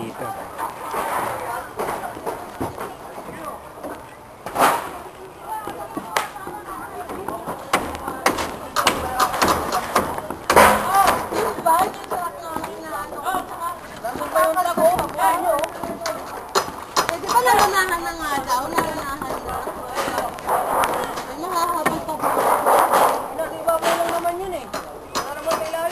dito. Narunahan na nga daw, narunahan na. Ay, nakahabang pa ba? Iba mo lang naman yun eh. Wala naman kailangan.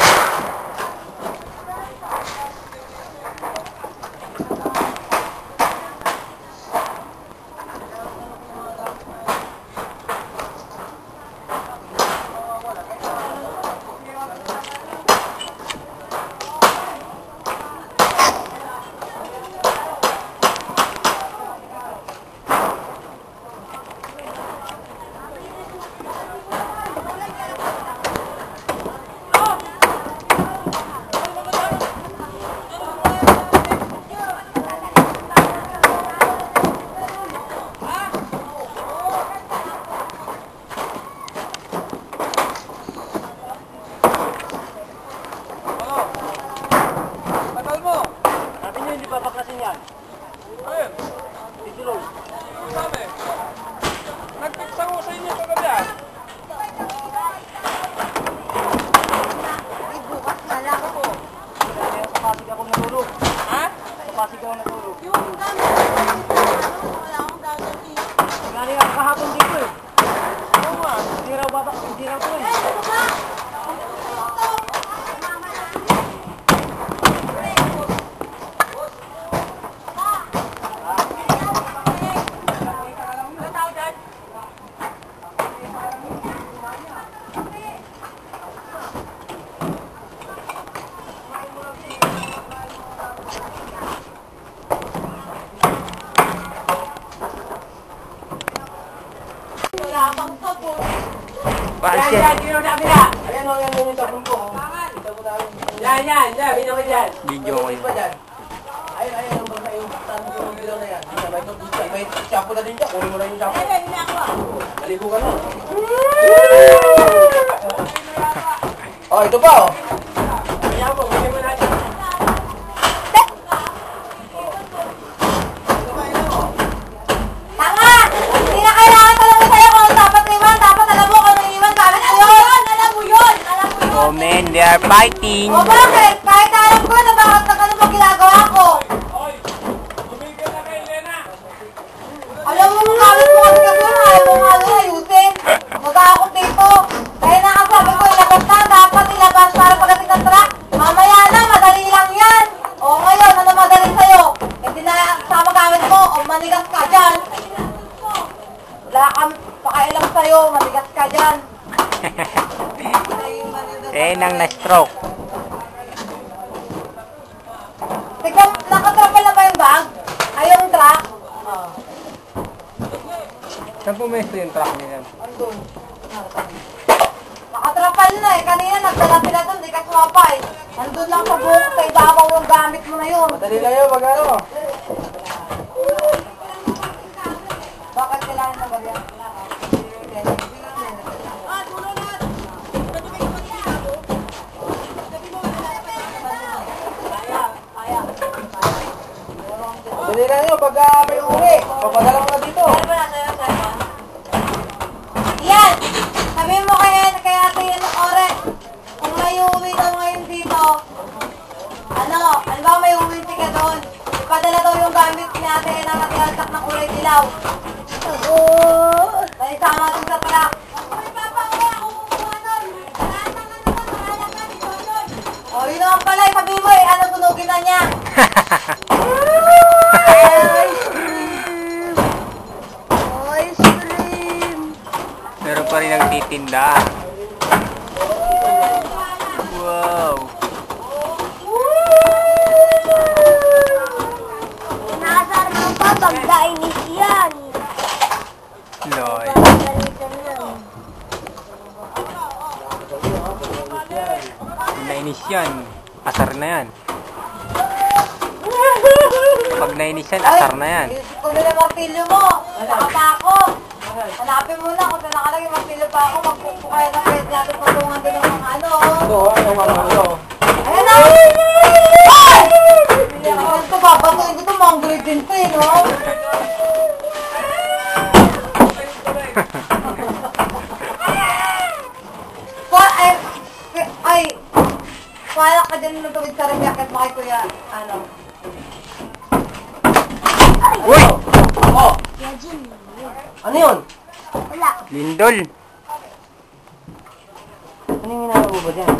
Babaklasin yan. Ayun. Titulong. Sabi. Nagpiksa ko sa inyo kagabi. Ay, bukas na lang ako. Sa Pasig ako natulog. Ha? Sa Pasig ako natulog. Yung gamit, wala akong gagawin. Galing ako kahapon dito eh. Oo nga. Hindi raw babak, hindi raw to eh. Ano ba? Bakit Yan, yan? dito na kabila. Ayan o, yan yung tapon ko. Yan, binaw ka dyan. Video ko yun. Ayun, yung bangka yung tanong ko yung bilaw na yan. May shampoo na din dyan, kunin mo na yung shampoo. Maligo ka na. Oh, ito pa oh. Ayan po, kunin mo natin. Tama! Hindi na kailangan talaga sa'yo kung dapat iwan. Dapat alam mo kung may iwan gamit mo yun. Alam mo yun! Alam mo yun! Oh man, they are fighting. O bakit? Kahit alam ko na bakit na ano mo ginagawa ko. Hoy! Tumigil na kay Elena! Alam mo yung gamit mo kasi kasi ayaw mo nga doon ayusin. Mag-aakot dito. Kaya nakasabi ko ilabas na. Dapat ilabas para pagdating ng truck. Mamaya na, madali lang yan. O ngayon, ano madali sa'yo? Hindi na sama gamit mo. O manigas ka dyan. Wala kang pakailang sa'yo. Manigas ka dyan. Eh, nang na-stroke. Tignan, nakatrapal na ba yung bag? Ay, yung truck? Saan pumesto yung truck niya? Andun. Nakatrapal na eh. Kanina nagdala sila doon. Di ka sumapay. Andun lang sa buhok. Sa ibabaw yung gamit mo na yun. Madali lang yun, mag-ano. Bakit kailangan na ba yan? Madali lang yun, pag may uwi. Papadala mo na dito. Yan! Sabihin mo kay ate yan ng ore. Kung may uwi daw ngayon dito, ano ba may uwi ka doon? Ipadala daw yung gamit ni ate na natihaltak na kulay dilaw. Dahil sama dun sa truck. O, yun naman pala, sabihin mo eh, ano tunugin na niya? Ice cream! Meron pa rin nagtitinda. Wow! Nasarap pa pag dainis yan. Loy. Nainis yan. Asar na yan. Pag nainis yan, asar na yan. Isip ko nila martilyo mo. Wala pa ako. Hanapin mo na kung saan nakalagay martilyo pa ako. Magpupo kayo ng pwede natin patungan din ng mga ano. Ito, ano mga ano. Ayan na! Ay! Ito ba? din to eh, no? Ay, pala ka dyan ng tubig sa rin jacket mo kay Kuya, ano? Uy! Oh! Ano yun? Lindol! Ano yung ginagawa mo ba dyan?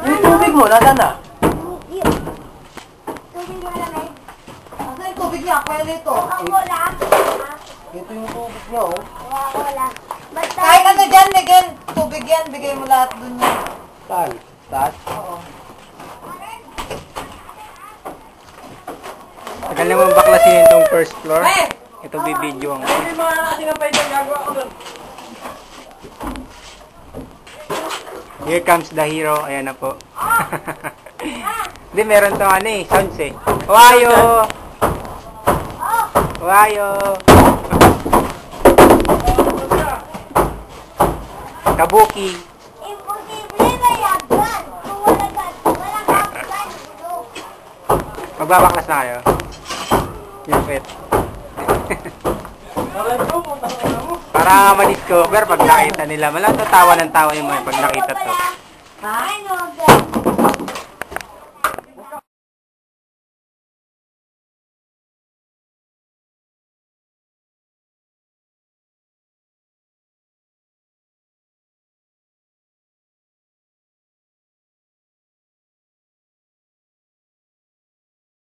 Yung tubig mo, nasaan na? Ano yung tubig niya? Kuya dito. Ito yung tubig niya, oh. Kahit ano dyan, bigyan. Tubig yan, bigay mo lahat dun yan. Saan? Taas? Oo. Tagal naman baklasin itong first floor. Ito bibidyo ang... Hindi mga nakasingampay dyan, gagawa ko doon. Here comes the hero. Ayan na po. Hindi, meron to ano eh. Sounds eh. Ohayo! Ohayo! Kabuki! Magbabaklas na kayo. Lupit. Para ma-discover pag nakita nila. Malang tawa ng tawa yung mga pag nakita to. Ha?